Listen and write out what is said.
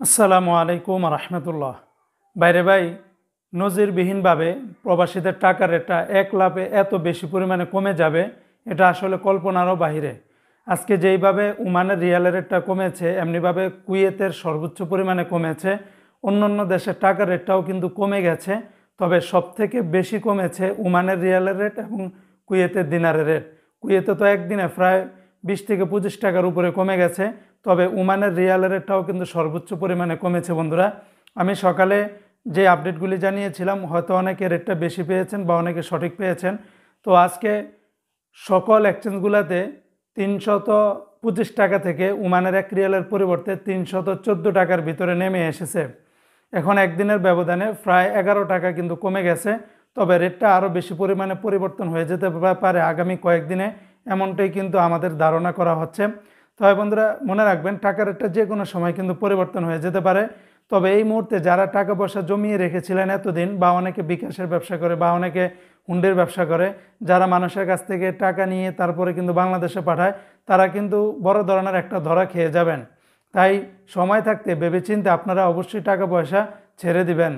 আসসালামু আলাইকুম রহমতুল্লাহ। বাইরে ভাই, নজিরবিহীনভাবে প্রবাসীদের টাকার রেটটা এক লাফে এত বেশি পরিমাণে কমে যাবে, এটা আসলে কল্পনারও বাহিরে। আজকে যেইভাবে ওমানের রিয়ালের রেটটা কমেছে, এমনিভাবে কুয়েতের সর্বোচ্চ পরিমাণে কমেছে। অন্যান্য দেশের টাকার রেটটাও কিন্তু কমে গেছে, তবে সবথেকে বেশি কমেছে ওমানের রিয়ালের রেট এবং কুয়েতের দিনারের রেট। কুয়েতে তো একদিনে প্রায় 20 থেকে 25 টাকার উপরে কমে গেছে, তবে ওমানের রিয়ালের রেটটাও কিন্তু সর্বোচ্চ পরিমাণে কমেছে। বন্ধুরা, আমি সকালে যে আপডেটগুলি জানিয়েছিলাম, হয়তো অনেকে রেটটা বেশি পেয়েছেন বা অনেকে সঠিক পেয়েছেন। তো আজকে সকল এক্সচেঞ্জগুলোতে 325 টাকা থেকে ওমানের 1 রিয়ালের পরিবর্তে 314 টাকার ভিতরে নেমে এসেছে। এখন একদিনের ব্যবধানে প্রায় 11 টাকা কিন্তু কমে গেছে, তবে রেটটা আরও বেশি পরিমাণে পরিবর্তন হয়ে যেতে পারে আগামী কয়েকদিনে, এমনটাই কিন্তু আমাদের ধারণা করা হচ্ছে। তবে বন্ধুরা, মনে রাখবেন, টাকার রেটটা যে কোনো সময় কিন্তু পরিবর্তন হয়ে যেতে পারে। তবে এই মুহূর্তে যারা টাকা পয়সা জমিয়ে রেখেছিলেন এতদিন, বা অনেকে বিকাশের ব্যবসা করে বা অনেকে হুন্ডির ব্যবসা করে, যারা মানুষের কাছ থেকে টাকা নিয়ে তারপরে কিন্তু বাংলাদেশে পাঠায়, তারা কিন্তু বড় ধরনের একটা ধরা খেয়ে যাবেন। তাই সময় থাকতে ভেবেচিন্তে আপনারা অবশ্যই টাকা পয়সা ছেড়ে দিবেন।